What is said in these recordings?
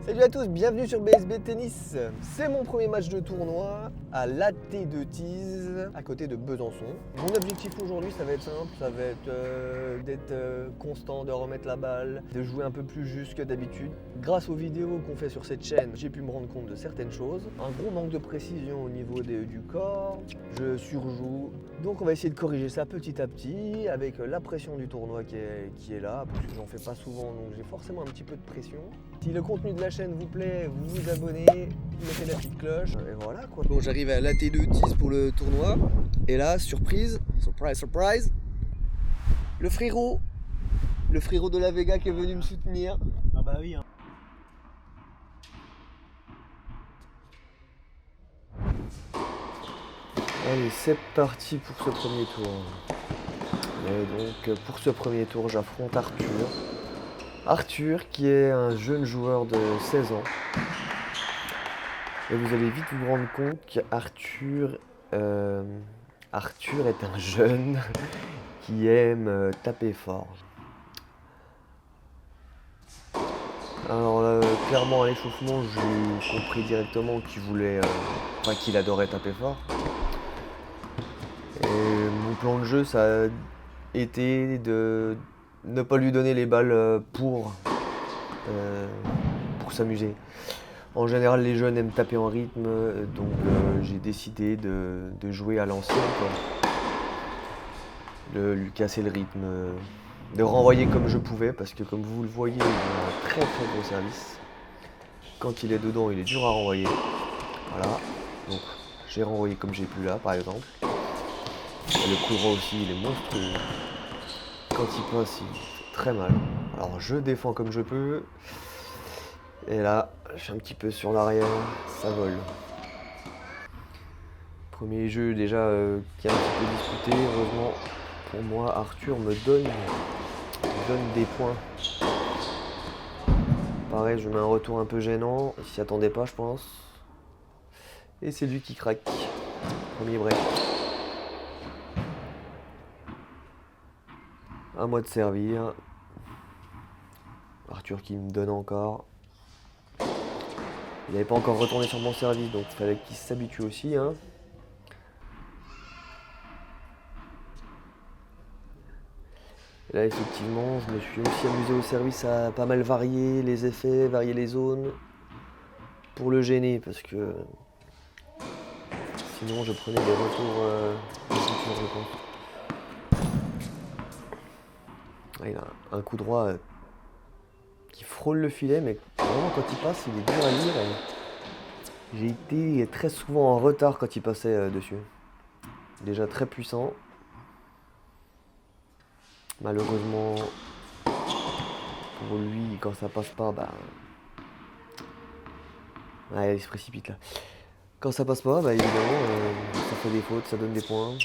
Salut à tous, bienvenue sur BSB Tennis. C'est mon premier match de tournoi à l'AT de Tees, à côté de Besançon. Mon objectif aujourd'hui, ça va être simple, ça va être d'être constant, de remettre la balle, de jouer un peu plus juste que d'habitude. Grâce aux vidéos qu'on fait sur cette chaîne, j'ai pu me rendre compte de certaines choses. Un gros manque de précision au niveau du corps, je surjoue. Donc on va essayer de corriger ça petit à petit avec la pression du tournoi qui est là, parce que j'en fais pas souvent, donc j'ai forcément un petit peu de pression. Si le contenu de la chaîne vous plaît, vous vous abonnez, vous mettez la petite cloche, et voilà quoi. Bon, j'arrive à l'AT2 10 pour le tournoi, et là, surprise, surprise, le frérot de la Vega qui est venu me soutenir. Ah bah oui hein. Allez, c'est parti pour ce premier tour. Et donc, pour ce premier tour, j'affronte Arthur. Arthur, qui est un jeune joueur de 16 ans. Et vous allez vite vous rendre compte qu'Arthur Arthur est un jeune qui aime taper fort. Alors clairement à l'échauffement, j'ai compris directement qu'il voulait, qu'il adorait taper fort. Et mon plan de jeu, ça a été de ne pas lui donner les balles pour s'amuser. En général, les jeunes aiment taper en rythme, donc j'ai décidé de jouer à l'ancienne, de lui casser le rythme, de renvoyer comme je pouvais, parce que comme vous le voyez, il a un très très gros service. Quand il est dedans, il est dur à renvoyer. Voilà, donc j'ai renvoyé comme j'ai pu là, par exemple. Et le coup droit aussi, il est monstrueux. Quand il passe, il fait très mal. Alors je défends comme je peux. Et là, je suis un petit peu sur l'arrière, ça vole. Premier jeu déjà qui est un petit peu disputé. Heureusement pour moi, Arthur me donne des points. Pareil, je mets un retour un peu gênant. Il s'y attendait pas, je pense. Et c'est lui qui craque. Premier break. À moi de servir. Arthur qui me donne encore. Il n'avait pas encore retourné sur mon service, donc il fallait qu'il s'habitue aussi. Hein. Et là, effectivement, je me suis aussi amusé au service à pas mal varier les effets, varier les zones, pour le gêner, parce que sinon je prenais des retours de futur, je pense. Ah, il a un coup droit qui frôle le filet, mais vraiment quand il passe, il est dur à lire. J'ai été très souvent en retard quand il passait dessus. Déjà très puissant. Malheureusement, pour lui, quand ça passe pas, ouais, il se précipite là. Quand ça passe pas, évidemment, ça fait des fautes, ça donne des points.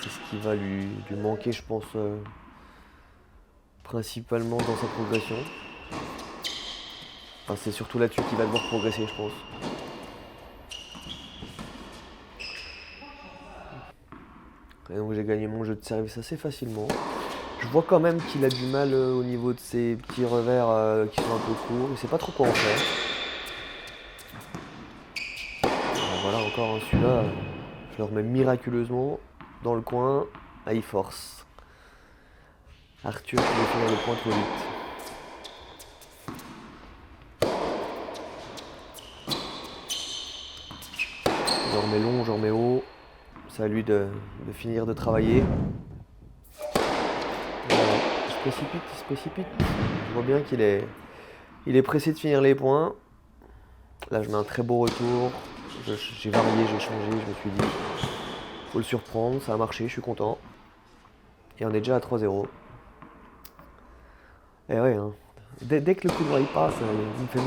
C'est ce qui va lui manquer, je pense, principalement dans sa progression. Enfin, c'est surtout là-dessus qu'il va devoir progresser, je pense. Et donc j'ai gagné mon jeu de service assez facilement. Je vois quand même qu'il a du mal au niveau de ses petits revers qui sont un peu courts. Il sait pas trop quoi en faire. Alors voilà, encore un celui-là, je le remets miraculeusement dans le coin. Ah, il force. Arthur qui veut finir le point trop vite. Je remets long, je remets haut. C'est à lui de finir de travailler. Voilà. Il se précipite. Je vois bien qu'il est pressé de finir les points. Là, je mets un très beau retour. J'ai varié, j'ai changé. Je me suis dit, faut le surprendre. Ça a marché, je suis content. Et on est déjà à 3-0. Et ouais, hein. Dès que le coup droit il passe, il me fait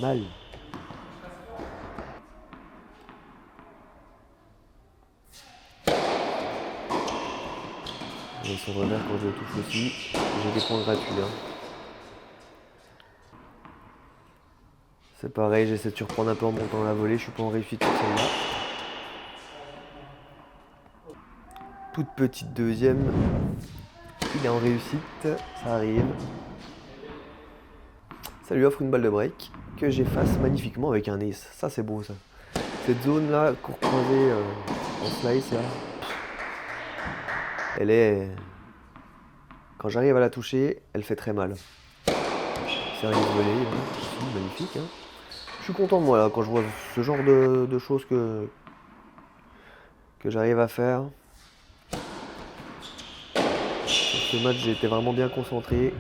mal. Et son revers quand je le touche aussi, j'ai des points gratuits. Hein. C'est pareil, j'essaie de surprendre un peu en montant la volée, je suis pas en réussite sur celle-là. Toute petite deuxième, il est en réussite, ça arrive. Ça lui offre une balle de break que j'efface magnifiquement avec un ace. Ça c'est beau ça. Cette zone là, court croisée en slice là, elle est... Quand j'arrive à la toucher, elle fait très mal. Service volé, hein. Magnifique. Hein. Je suis content de moi là quand je vois ce genre de choses que j'arrive à faire. Sur ce match, j'ai été vraiment bien concentré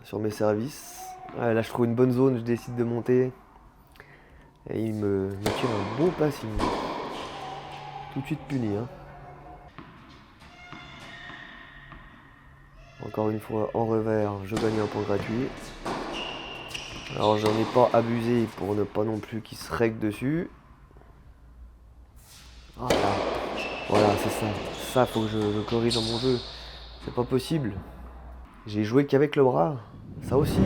sur mes services. Ah, là, je trouve une bonne zone, je décide de monter. Et il me tire un beau passing. Tout de suite puni. Hein. Encore une fois, en revers, je gagne un point gratuit. Alors, j'en ai pas abusé pour ne pas non plus qu'il se règle dessus. Voilà, c'est ça. Ça, faut que je corrige dans mon jeu. C'est pas possible. J'ai joué qu'avec le bras. Ça aussi.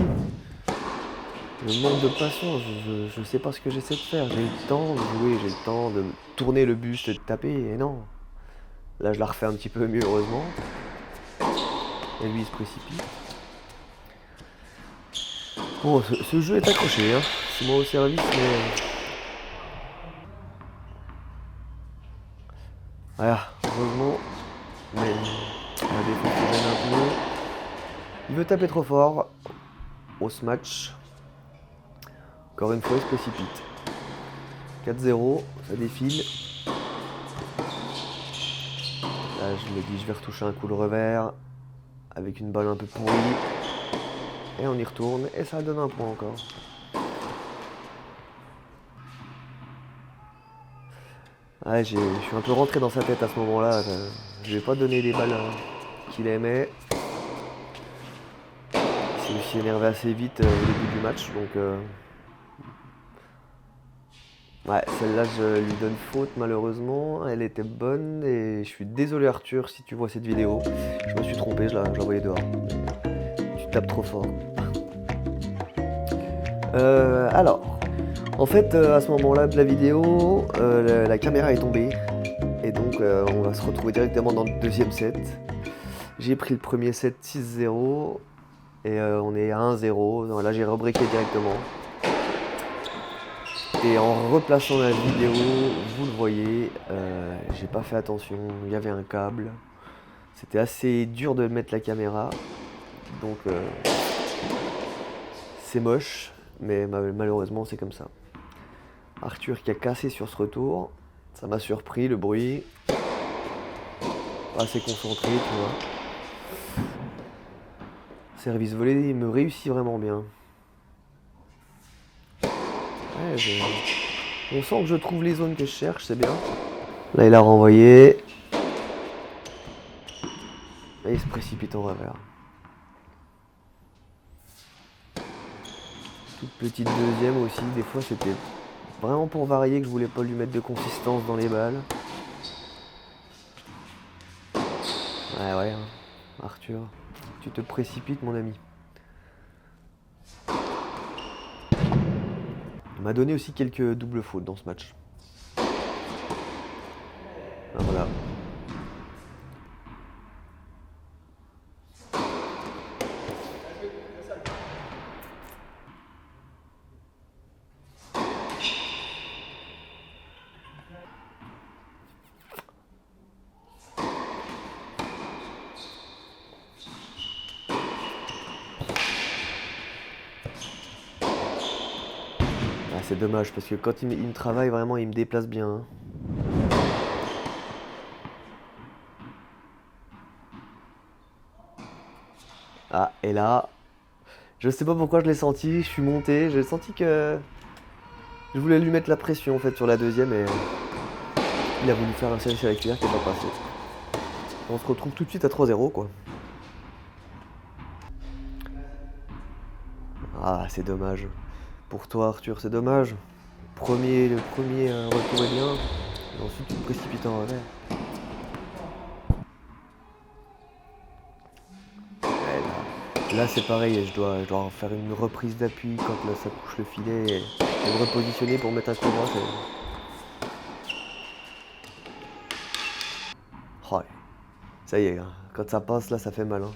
Le manque de patience, je sais pas ce que j'essaie de faire. J'ai le temps de jouer, j'ai le temps de tourner le buste et de taper, et non. Là, je la refais un petit peu mieux, heureusement. Et lui, il se précipite. Bon, ce jeu est accroché, hein. C'est moi au service, mais... Voilà, heureusement. Mais la défense se gêne un peu. Il veut taper trop fort. Au match. Encore une fois, il se précipite. 4-0, ça défile. Là, je me dis, je vais retoucher un coup le revers. Avec une balle un peu pourrie. Et on y retourne. Et ça donne un point encore. Ah, je suis un peu rentré dans sa tête à ce moment-là. Je vais pas donner les balles qu'il aimait. Il s'est aussi énervé assez vite au début du match. Donc, ouais, celle-là, je lui donne faute malheureusement. Elle était bonne et je suis désolé Arthur si tu vois cette vidéo. Je me suis trompé, je l'ai envoyé dehors. Tu tapes trop fort. Alors, en fait, à ce moment-là de la vidéo, la caméra est tombée. Et donc, on va se retrouver directement dans le deuxième set. J'ai pris le premier set 6-0. Et on est à 1-0. Là, j'ai rebreaké directement. Et en replaçant la vidéo, vous le voyez, j'ai pas fait attention, il y avait un câble. C'était assez dur de mettre la caméra. Donc, c'est moche. Mais malheureusement, c'est comme ça. Arthur qui a cassé sur ce retour. Ça m'a surpris, le bruit. Pas assez concentré, tu vois. Service volé, il me réussit vraiment bien. Ouais, on sent que je trouve les zones que je cherche, c'est bien. Là, il a renvoyé. Et il se précipite en revers. Toute petite deuxième aussi, des fois c'était vraiment pour varier que je voulais pas lui mettre de consistance dans les balles. Ouais, hein. Arthur, tu te précipites mon ami. Il m'a donné aussi quelques doubles fautes dans ce match. Ah, voilà. C'est dommage parce que quand il me travaille vraiment, il me déplace bien. Hein. Ah, et là, je sais pas pourquoi je l'ai senti, je suis monté, j'ai senti que je voulais lui mettre la pression en fait sur la deuxième et il a voulu faire un service avec cuillère qui n'est pas passé. On se retrouve tout de suite à 3-0 quoi. Ah, c'est dommage. Pour toi Arthur, c'est dommage. Le premier retour est bien, et ensuite tu te précipites en revers. Là c'est pareil, je dois faire une reprise d'appui quand là, ça touche le filet et me repositionner pour mettre un coup droit. Oh, ça y est, hein. Quand ça passe là ça fait mal. Hein.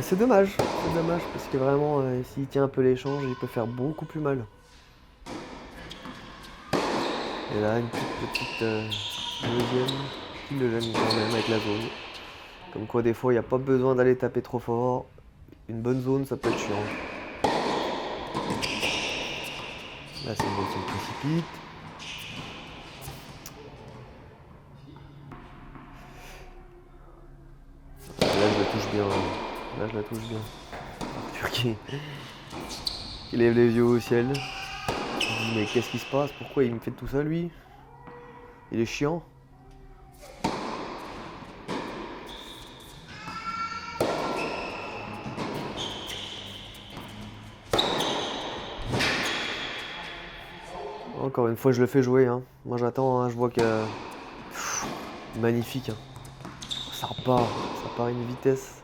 C'est dommage parce que vraiment, s'il tient un peu l'échange, il peut faire beaucoup plus mal. Et là, une petite deuxième qui le gêne quand même avec la zone. Comme quoi, des fois, il n'y a pas besoin d'aller taper trop fort. Une bonne zone, ça peut être chiant. Là, c'est une bonne zone précipite. Là, je la touche bien. Là, je la touche bien. Arthur qui lève les yeux au ciel. Je me dis, mais qu'est-ce qui se passe? Pourquoi il me fait tout ça, lui? Il est chiant. Encore une fois, je le fais jouer. Hein. Moi, j'attends. Hein. Je vois que... magnifique. Hein. Ça repart à une vitesse.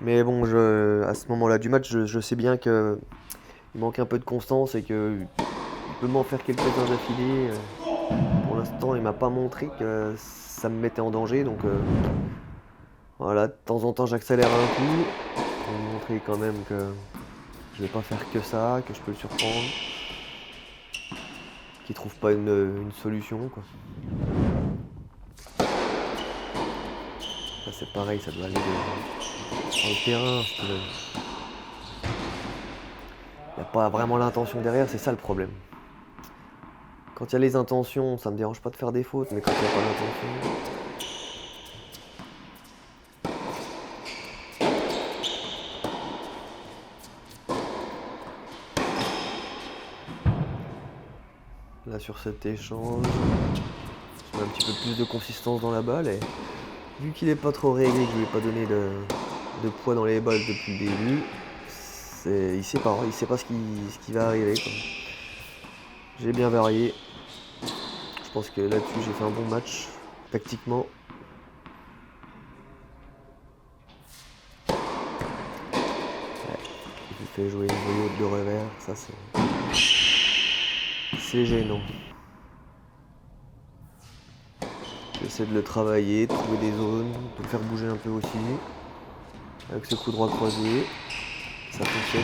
Mais bon, à ce moment-là du match, je sais bien qu'il manque un peu de constance et qu'il peut m'en faire quelques-uns d'affilée. Pour l'instant, il m'a pas montré que ça me mettait en danger. Donc voilà, de temps en temps, j'accélère un coup pour lui montrer quand même que je vais pas faire que ça, que je peux le surprendre. Qu'il trouve pas une solution, quoi. Là, c'est pareil, ça doit aller dans le terrain. Il n'y a pas vraiment l'intention derrière, c'est ça le problème. Quand il y a les intentions, ça me dérange pas de faire des fautes, mais quand il n'y a pas l'intention... Là, sur cet échange, je mets un petit peu plus de consistance dans la balle et vu qu'il n'est pas trop réglé, que je lui ai pas donné de poids dans les balles depuis le début, il sait pas ce qui va arriver, quoi. J'ai bien varié. Je pense que là-dessus j'ai fait un bon match tactiquement. Ouais. Il fait jouer une voyou de revers, ça c'est gênant. J'essaie de le travailler, de trouver des zones, de le faire bouger un peu aussi. Avec ce coup droit croisé, ça fonctionne.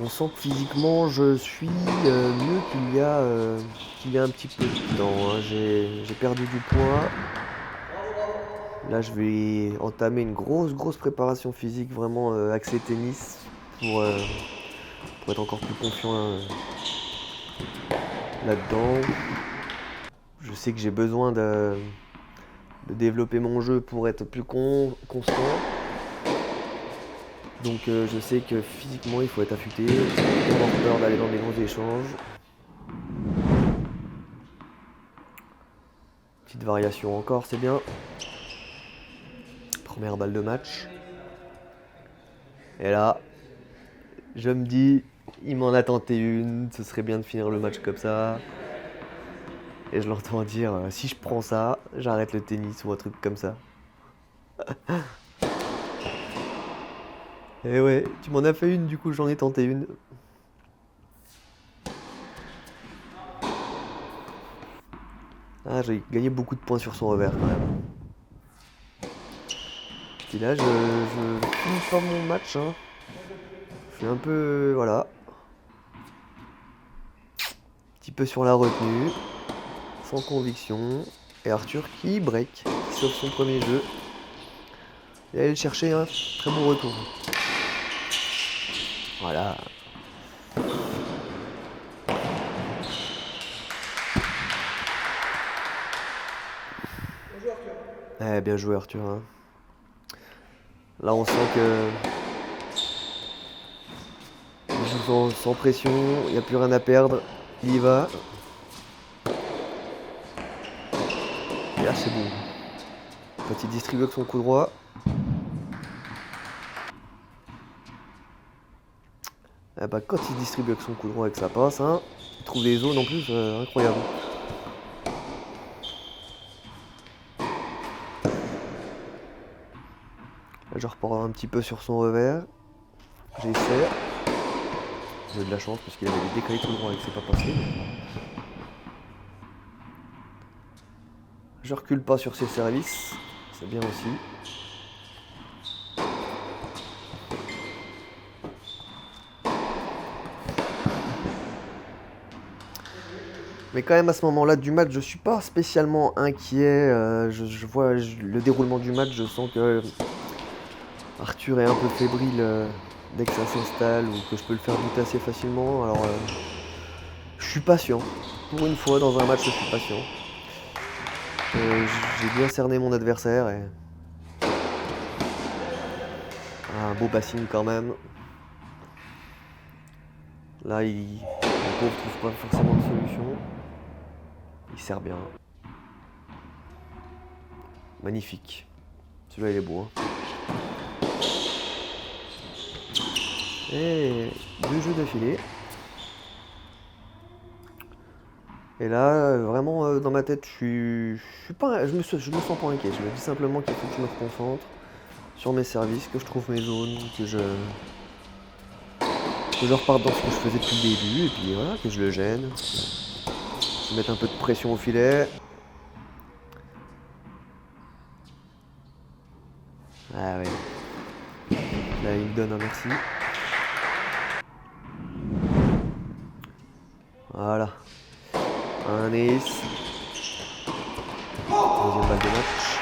On sent que physiquement je suis mieux qu'il y a un petit peu de temps. Hein. J'ai perdu du poids. Là je vais entamer une grosse préparation physique vraiment axée tennis pour être encore plus confiant là-dedans. Je sais que j'ai besoin de développer mon jeu pour être plus constant. Donc je sais que physiquement il faut être affûté, pas avoir peur d'aller dans des grands échanges. Petite variation encore, c'est bien. Première balle de match. Et là, je me dis, il m'en a tenté une, ce serait bien de finir le match comme ça. Et je l'entends dire, si je prends ça, j'arrête le tennis ou un truc comme ça. Et ouais, tu m'en as fait une, du coup j'en ai tenté une. Ah, j'ai gagné beaucoup de points sur son revers quand même. Et là, je finis pas mon match. Hein. Je suis un peu... voilà. Un petit peu sur la retenue. Sans conviction. Et Arthur qui break. Qui sauve son premier jeu. Et aller le chercher un très bon retour. Voilà. Bien joué Arthur. Hein. Là on sent que il joue sans pression, il n'y a plus rien à perdre, il y va. Et là c'est bon. Quand il distribue avec son coup droit. Quand il distribue avec son coup droit et que ça passe, hein, il trouve des zones en plus incroyables. Là, je repars un petit peu sur son revers. J'essaie. J'ai eu de la chance parce qu'il avait décalé tout droit et que c'est pas passé. Je recule pas sur ses services, c'est bien aussi. Mais quand même à ce moment-là du match, je suis pas spécialement inquiet. Je vois le déroulement du match, je sens que Arthur est un peu fébrile dès que ça s'installe ou que je peux le faire douter assez facilement. Alors je suis patient. Pour une fois dans un match, je suis patient. J'ai bien cerné mon adversaire et un beau passing quand même. Là, le pauvre trouve pas forcément de solution. Il sert bien. Magnifique. Celui-là, il est beau. Hein. Et 2 jeux d'affilée. Et là, vraiment, dans ma tête, je me sens pas inquiet. Je me dis simplement qu'il faut que je me reconcentre sur mes services, que je trouve mes zones, que je reparte dans ce que je faisais depuis le début, et puis voilà, que je le gêne. Je vais mettre un peu de pression au filet. Ah ouais. Là, il me donne un merci. Voilà. Un ace. Deuxième balle de match.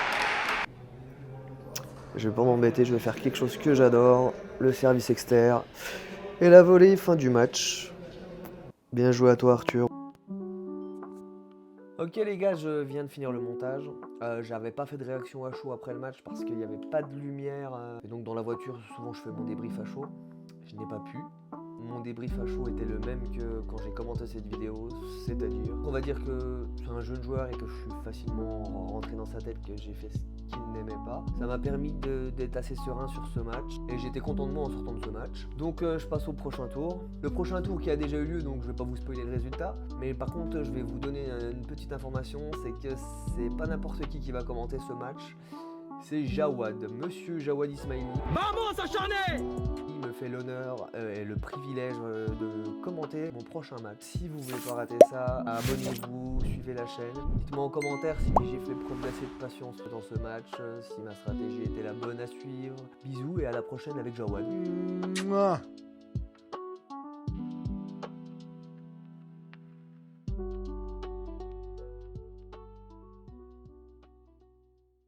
Je vais pas m'embêter, je vais faire quelque chose que j'adore. Le service externe. Et la volée, fin du match. Bien joué à toi, Arthur. Ok les gars, je viens de finir le montage. J'avais pas fait de réaction à chaud après le match parce qu'il n'y avait pas de lumière. Et donc dans la voiture, souvent je fais mon débrief à chaud. Je n'ai pas pu. Mon débrief à chaud était le même que quand j'ai commenté cette vidéo, c'est-à-dire, on va dire que c'est un jeune joueur et que je suis facilement rentré dans sa tête que j'ai fait ce qu'il n'aimait pas. Ça m'a permis d'être assez serein sur ce match et j'étais content de moi en sortant de ce match. Donc je passe au prochain tour. Le prochain tour qui a déjà eu lieu, donc je vais pas vous spoiler le résultat, mais par contre je vais vous donner une petite information, c'est que c'est pas n'importe qui va commenter ce match. C'est Jawad, Monsieur Jawad Ismaili. Vamos acharné! Il me fait l'honneur et le privilège de commenter mon prochain match. Si vous voulez pas rater ça, abonnez-vous, suivez la chaîne. Dites-moi en commentaire si j'ai fait preuve d'assez de patience dans ce match, si ma stratégie était la bonne à suivre. Bisous et à la prochaine avec Jawad.